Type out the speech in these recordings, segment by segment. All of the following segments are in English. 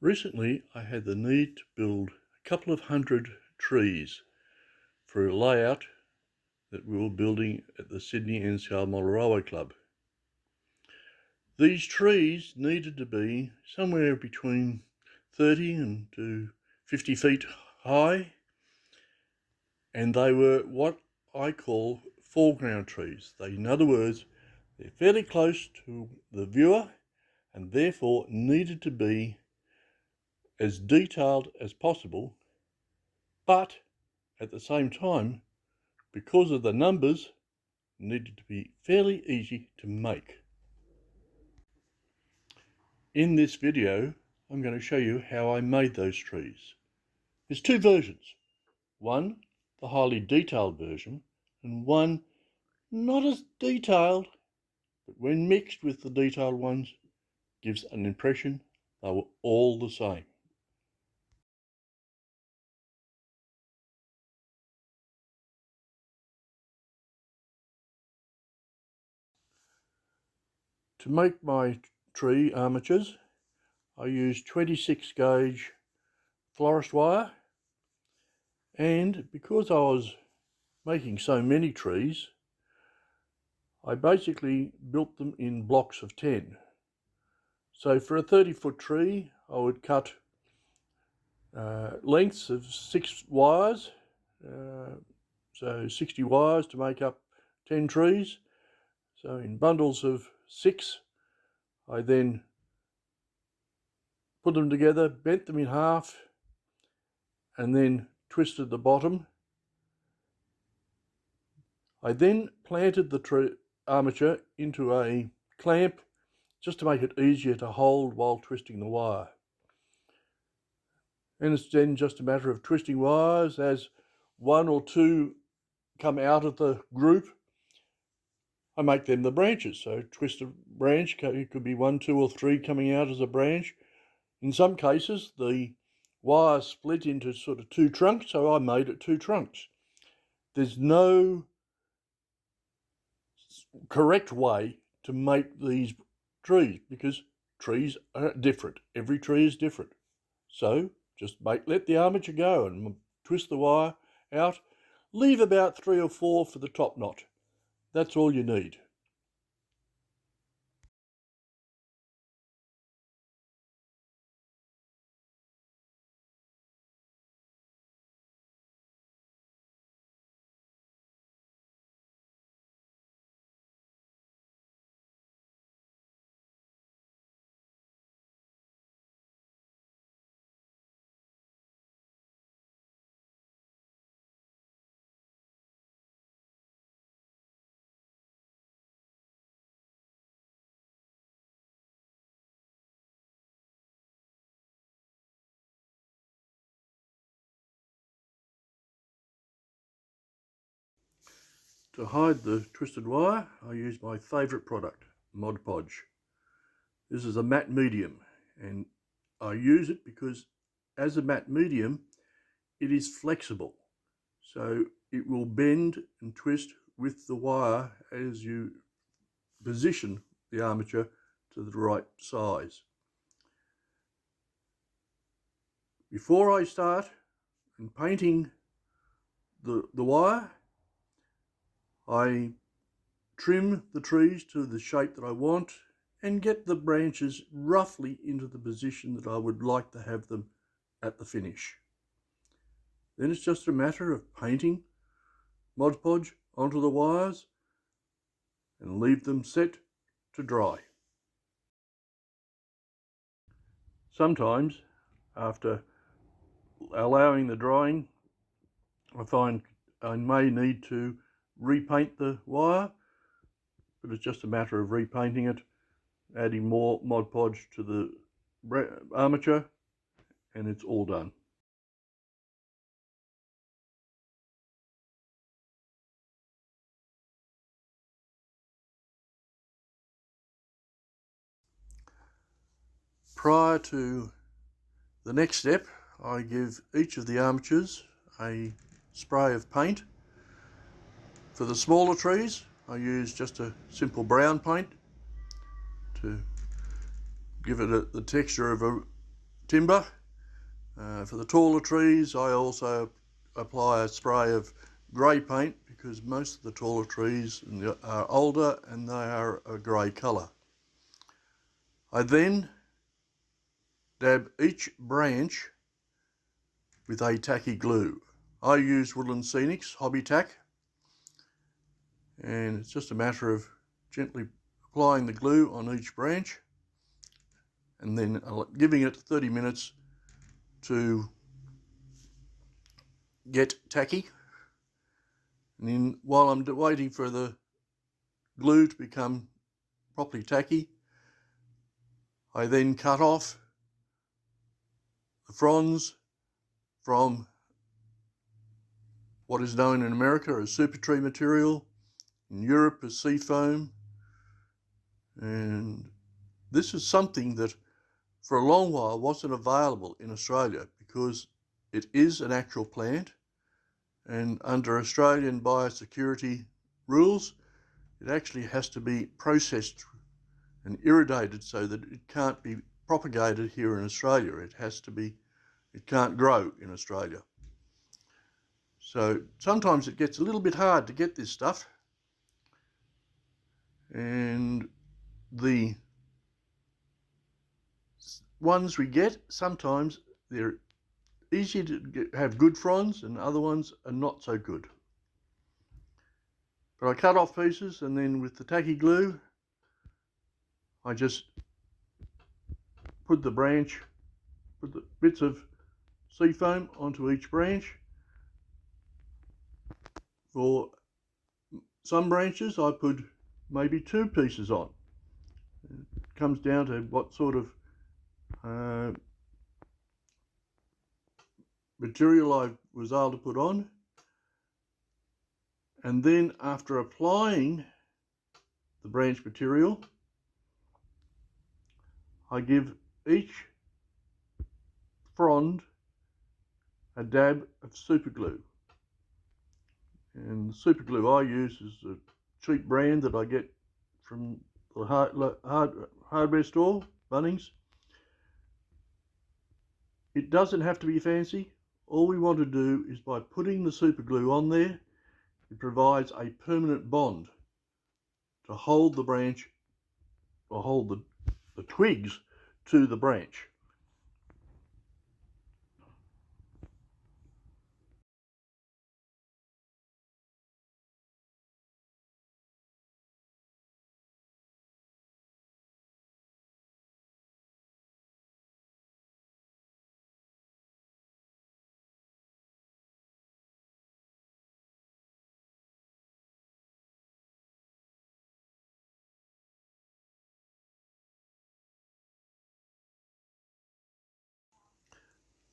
Recently, I had the need to build a couple of hundred trees for a layout that we were building at the Sydney NCR Model Railway Club. These trees needed to be somewhere between 30 and to 50 feet high, and they were what I call foreground trees. In other words, they're fairly close to the viewer and therefore needed to be as detailed as possible, but at the same time, because of the numbers, needed to be fairly easy to make. In this video, I'm going to show you how I made those trees. There's two versions. One, the highly detailed version, and one not as detailed, but when mixed with the detailed ones, gives an impression they were all the same. To make my tree armatures, I used 26 gauge florist wire, and because I was making so many trees, I basically built them in blocks of 10. So for a 30-foot tree, I would cut lengths of 6 wires, so 60 wires to make up 10 trees. So in bundles of 6, I then put them together, bent them in half, and then twisted the bottom. I then planted the armature into a clamp just to make it easier to hold while twisting the wire. And it's then just a matter of twisting wires. As one or two come out of the group, I make them the branches. So twist a branch, it could be 1, 2 or 3 coming out as a branch. In some cases, the wire split into sort of 2 trunks, so I made it 2 trunks. There's no correct way to make these trees because trees are different. Every tree is different. So just let the armature go and twist the wire out. Leave about 3 or 4 for the top knot. That's all you need. To hide the twisted wire, I use my favourite product, Mod Podge. This is a matte medium, and I use it because as a matte medium, it is flexible. So it will bend and twist with the wire as you position the armature to the right size. Before I start painting the wire, I trim the trees to the shape that I want and get the branches roughly into the position that I would like to have them at the finish. Then it's just a matter of painting Mod Podge onto the wires and leave them set to dry. Sometimes, after allowing the drying, I find I may need to repaint the wire, but it's just a matter of repainting it, adding more Mod Podge to the armature, and it's all done. Prior to the next step, I give each of the armatures a spray of paint. For the smaller trees, I use just a simple brown paint to give it the texture of timber. For the taller trees, I also apply a spray of grey paint because most of the taller trees are older and they are a grey colour. I then dab each branch with a tacky glue. I use Woodland Scenics Hobby Tack, and it's just a matter of gently applying the glue on each branch and then giving it 30 minutes to get tacky. And then while I'm waiting for the glue to become properly tacky, I then cut off the fronds from what is known in America as super tree material, in Europe as sea foam, and this is something that for a long while wasn't available in Australia because it is an actual plant, and under Australian biosecurity rules it actually has to be processed and irrigated so that it can't be propagated here in Australia. It can't grow in Australia. So sometimes it gets a little bit hard to get this stuff, and the ones we get, sometimes they're easy to have good fronds and other ones are not so good. But I cut off pieces and then with the tacky glue I just put the bits of sea foam onto each branch. For some branches I put maybe 2 pieces on. It comes down to what sort of material I was able to put on. And then after applying the branch material, I give each frond a dab of super glue. And the super glue I use is a cheap brand that I get from the hardware store, Bunnings. It doesn't have to be fancy. All we want to do is by putting the super glue on there, it provides a permanent bond to hold the branch or hold the twigs to the branch.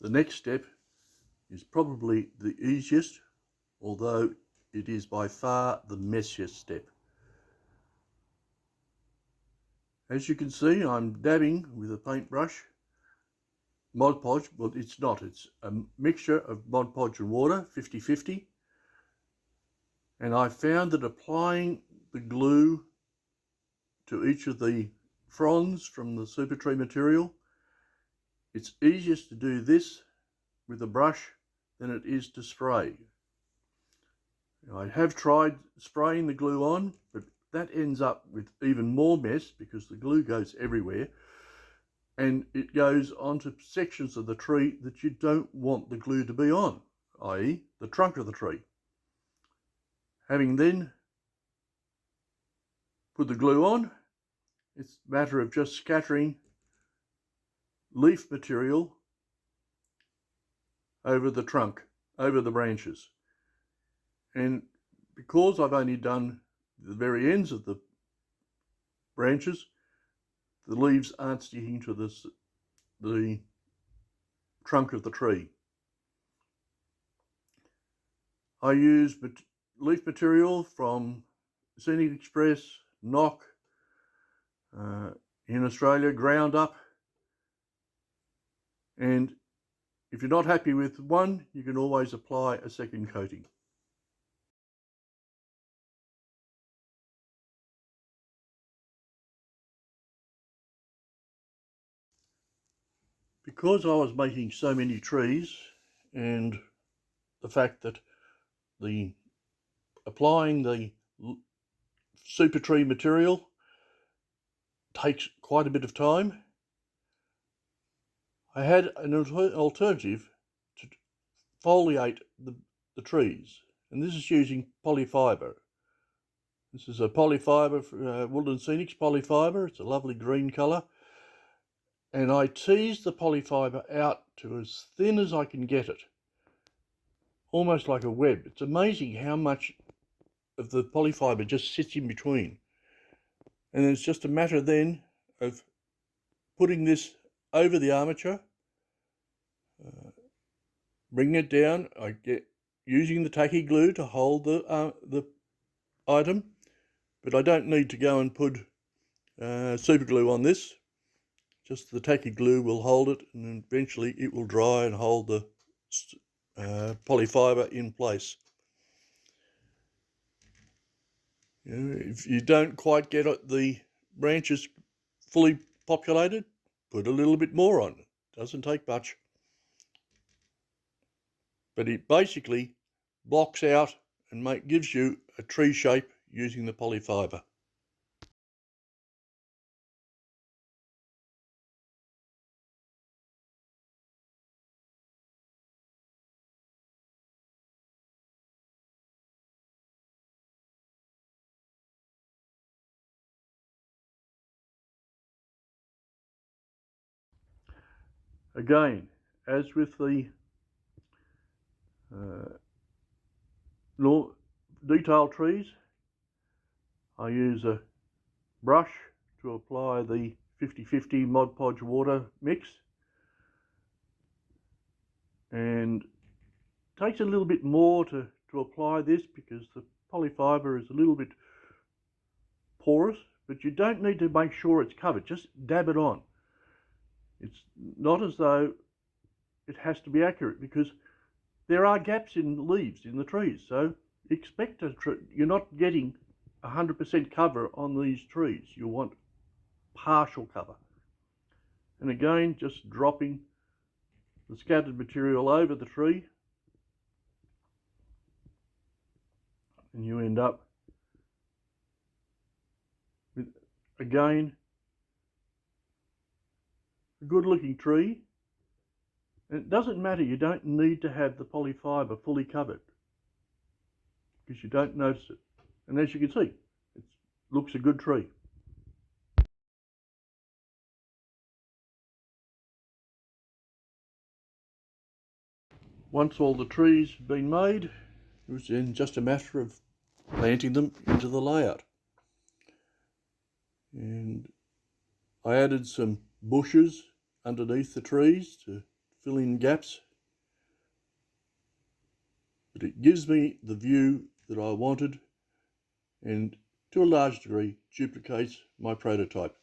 The next step is probably the easiest, although it is by far the messiest step. As you can see, I'm dabbing with a paintbrush, Mod Podge, well it's not, it's a mixture of Mod Podge and water, 50-50. And I found that applying the glue to each of the fronds from the super tree material, it's easiest to do this with a brush than it is to spray. I have tried spraying the glue on, but that ends up with even more mess because the glue goes everywhere and it goes onto sections of the tree that you don't want the glue to be on, i.e. the trunk of the tree. Having then put the glue on, it's a matter of just scattering leaf material over the trunk, over the branches. And because I've only done the very ends of the branches, the leaves aren't sticking to the trunk of the tree. I use leaf material from Scenic Express, Knock, in Australia, ground up. And if you're not happy with one, you can always apply a second coating. because I was making so many trees, and the fact that applying the super tree material takes quite a bit of time, I had an alternative to foliate the trees, and this is using polyfibre. This is a polyfibre, Woodland Scenics polyfibre. It's a lovely green colour, and I teased the polyfibre out to as thin as I can get it, almost like a web. It's amazing how much of the polyfibre just sits in between, and it's just a matter then of putting this over the armature, bringing it down. I get using the tacky glue to hold the item, but I don't need to go and put super glue on this. Just the tacky glue will hold it, and eventually it will dry and hold the polyfibre in place. You know, if you don't quite get the branches fully populated, put a little bit more on. It doesn't take much. But it basically blocks out and gives you a tree shape using the polyfibre. Again, as with the detailed trees, I use a brush to apply the 50-50 Mod Podge water mix, and it takes a little bit more to apply this because the polyfibre is a little bit porous, but you don't need to make sure it's covered. Just dab it on. It's not as though it has to be accurate, because there are gaps in leaves in the trees, so expect you're not getting 100% cover on these trees. You want partial cover. And again, just dropping the scattered material over the tree, and you end up with, again, a good looking tree. And it doesn't matter, you don't need to have the polyfibre fully covered, because you don't notice it. And as you can see, it looks a good tree. Once all the trees have been made, it was then just a matter of planting them into the layout. And I added some bushes underneath the trees to fill in gaps, but it gives me the view that I wanted, and to a large degree duplicates my prototype.